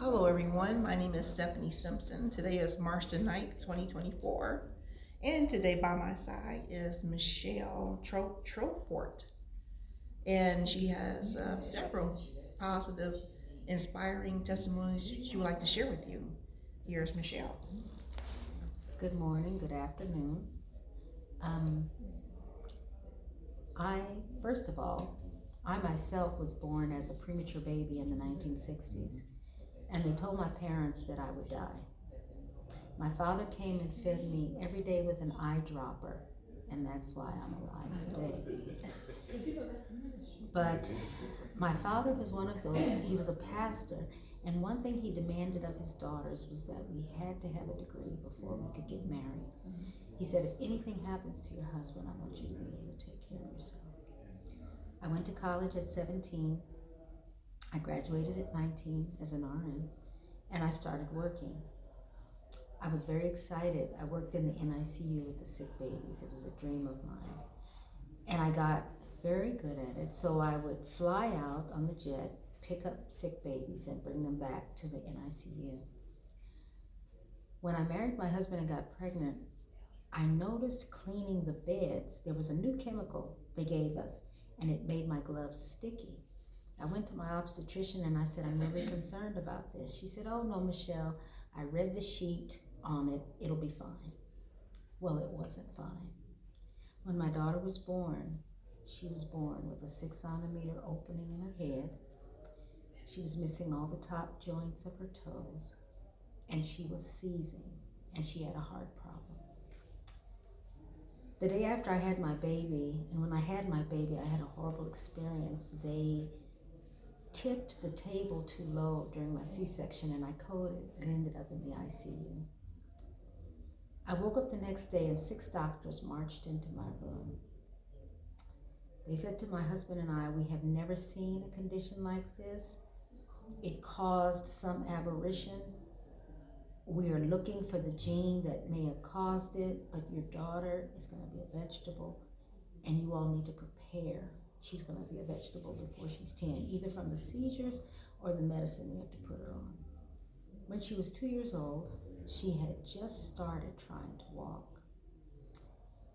Hello, everyone. My name is Dennis-Simpson. Today is March the 9th, 2024. And today by my side is Michelle Trofort. And she has several positive, inspiring testimonies she would like to share with you. Here's Michelle. Good morning, good afternoon. First of all, I myself was born as a premature baby in the 1960s, and they told my parents that I would die. My father came and fed me every day with an eyedropper, and that's why I'm alive today. But my father was one of those, he was a pastor, and one thing he demanded of his daughters was that we had to have a degree before we could get married. He said, if anything happens to your husband, I want you to be able to take care of yourself. I went to college at 17. I graduated at 19 as an RN, and I started working. I was very excited. I worked in the NICU with the sick babies. It was a dream of mine. And I got very good at it. So I would fly out on the jet, pick up sick babies, and bring them back to the NICU. When I married my husband and got pregnant, I noticed cleaning the beds, there was a new chemical they gave us, and it made my gloves sticky. I went to my obstetrician and I said, I'm really concerned about this. She said, oh no, Michelle, I read the sheet on it, it'll be fine. Well, it wasn't fine. When my daughter was born, she was born with a 6-centimeter opening in her head. She was missing all the top joints of her toes, and she was seizing, and she had a heart problem. The day after I had my baby, and when I had my baby, I had a horrible experience. They tipped the table too low during my C-section, and I coded and ended up in the ICU. I woke up the next day and 6 doctors marched into my room. They said to my husband and I, we have never seen a condition like this. It caused some aberration. We are looking for the gene that may have caused it, but your daughter is going to be a vegetable, and you all need to prepare. She's going to be a vegetable before she's 10, either from the seizures or the medicine we have to put her on. When she was 2 years old, she had just started trying to walk,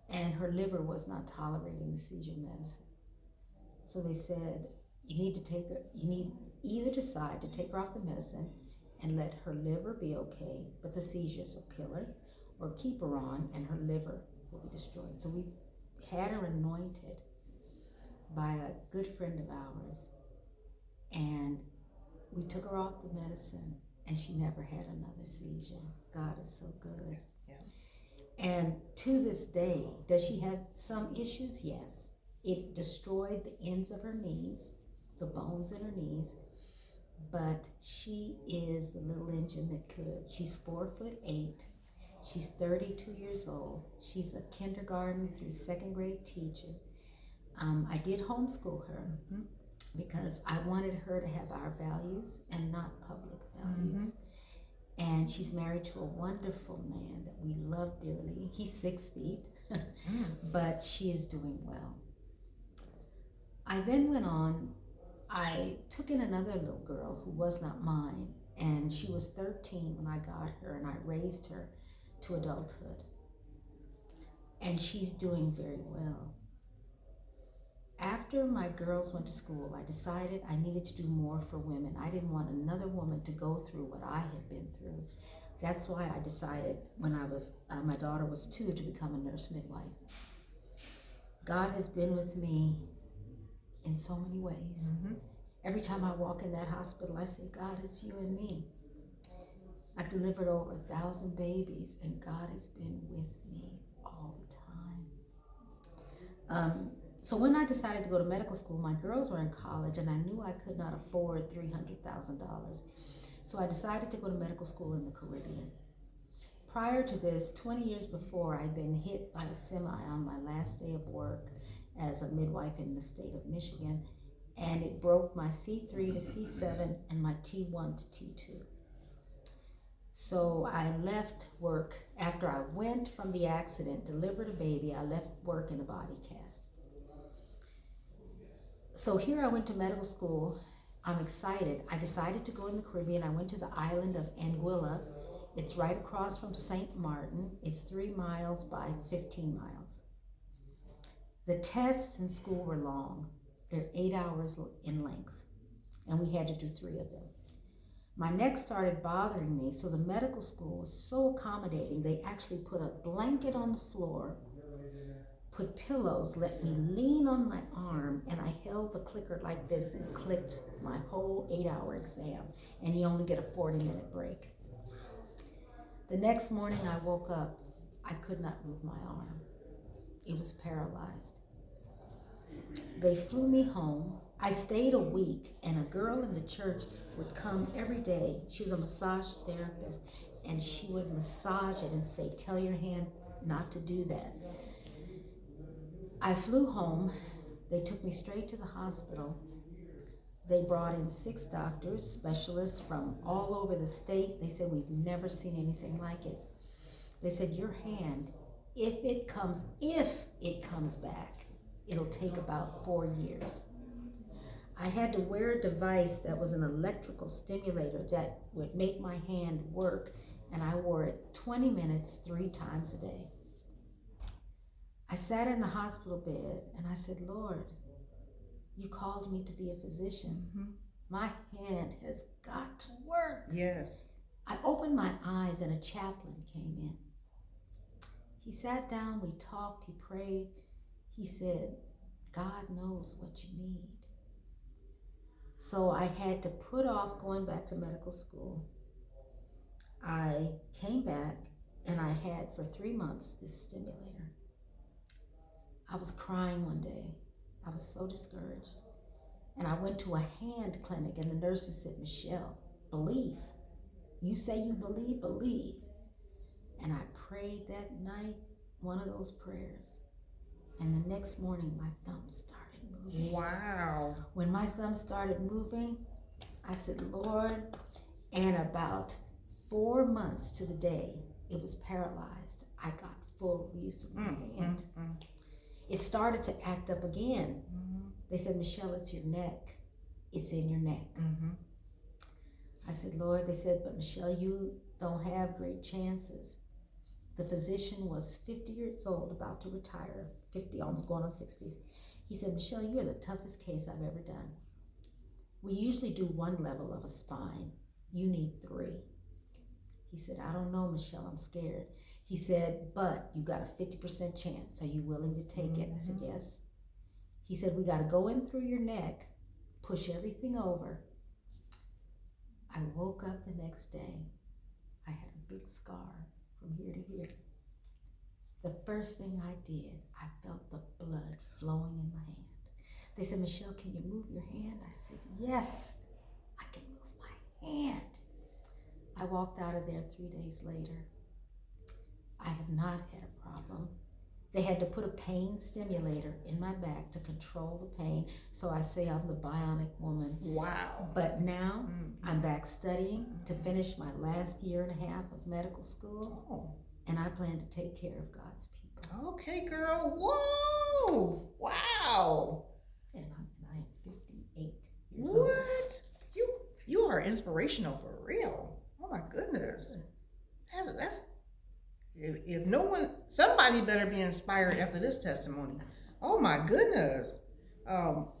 and her liver was not tolerating the seizure medicine. So they said, you need either decide to take her off the medicine and let her liver be okay, but the seizures will kill her, or keep her on and her liver will be destroyed. So we had her anointed by a good friend of ours, and we took her off the medicine, and she never had another seizure. God is so good. Yeah. And to this day, does she have some issues? Yes. It destroyed the ends of her knees, the bones in her knees, but she is the little engine that could. She's 4'8". She's 32 years old. She's a kindergarten through 2nd grade teacher. I did homeschool her because I wanted her to have our values and not public values. And she's married to a wonderful man that we love dearly. He's 6 feet, but she is doing well. I then went on. I took in another little girl who was not mine, and she was 13 when I got her, and I raised her to adulthood. And she's doing very well. After my girls went to school, I decided I needed to do more for women. I didn't want another woman to go through what I had been through. That's why I decided when my daughter was 2 to become a nurse midwife. God has been with me in so many ways. Every time I walk in that hospital, I say, God, it's you and me. I've delivered over 1,000 babies, and God has been with me all the time. So when I decided to go to medical school, my girls were in college, and I knew I could not afford $300,000. So I decided to go to medical school in the Caribbean. Prior to this, 20 years before, I'd been hit by a semi on my last day of work as a midwife in the state of Michigan, and it broke my C3 to C7 and my T1 to T2. So I left work after I went from the accident, delivered a baby. I left work in a body cast. So here I went to medical school, I'm excited. I decided to go in the Caribbean. I went to the island of Anguilla. It's right across from St. Martin. It's 3 miles by 15 miles. The tests in school were long. They're 8 hours in length, and we had to do 3 of them. My neck started bothering me, so the medical school was so accommodating. They actually put a blanket on the floor, put pillows, let me lean on my arm, and I held the clicker like this and clicked my whole 8-hour exam, and you only get a 40-minute break. The next morning I woke up, I could not move my arm. It was paralyzed. They flew me home. I stayed a week, and a girl in the church would come every day. She was a massage therapist, and she would massage it and say, tell your hand not to do that. I flew home. They took me straight to the hospital. They brought in 6 doctors, specialists from all over the state. They said, we've never seen anything like it. They said, your hand, if it comes back, it'll take about 4 years. I had to wear a device that was an electrical stimulator that would make my hand work, and I wore it 20 minutes 3 times a day. I sat in the hospital bed and I said, Lord, you called me to be a physician. Mm-hmm. My hand has got to work. Yes. I opened my eyes and a chaplain came in. He sat down, we talked, he prayed. He said, God knows what you need. So I had to put off going back to medical school. I came back and I had for 3 months this stimulator. I was crying one day. I was so discouraged. And I went to a hand clinic and the nurses said, Michelle, believe. You say you believe, believe. And I prayed that night, one of those prayers. And the next morning, my thumb started moving. Wow. When my thumb started moving, I said, Lord, and about 4 months to the day, it was paralyzed. I got full use of my hand. It started to act up again. They said, Michelle, it's your neck. It's in your neck. I said, Lord, they said, but Michelle, you don't have great chances. The physician was 50 years old, about to retire, 50, almost going on 60s. He said, Michelle, you're the toughest case I've ever done. We usually do 1 level of a spine. You need 3. He said, I don't know, Michelle, I'm scared. He said, but you got a 50% chance. Are you willing to take it? I said, yes. He said, we got to go in through your neck, push everything over. I woke up the next day. I had a big scar from here to here. The first thing I did, I felt the blood flowing in my hand. They said, Michelle, can you move your hand? I said, yes, I can move my hand. I walked out of there 3 days later. I have not had a problem. They had to put a pain stimulator in my back to control the pain. So I say I'm the bionic woman. Wow. But now I'm back studying to finish my last 1.5 years of medical school. Oh. And I plan to take care of God's people. Okay, girl. Whoa. Wow. And I am 58 years old. What? You are inspirational for real. Oh my goodness. That's if no one, somebody better be inspired after this testimony. Oh my goodness.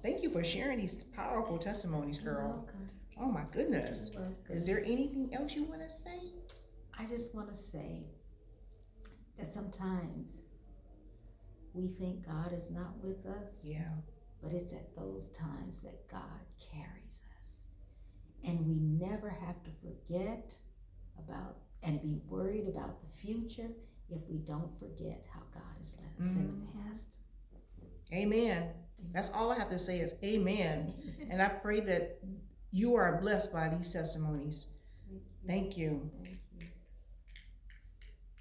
Thank you for sharing these powerful testimonies, girl. You're welcome. Oh my goodness. You're welcome. Is there anything else you want to say? I just want to say that sometimes we think God is not with us. Yeah. But it's at those times that God carries us. And we never have to forget about and be worried about the future if we don't forget how God has led us in the past. Amen. That's all I have to say is amen. And I pray that you are blessed by these testimonies. Thank you. Thank you.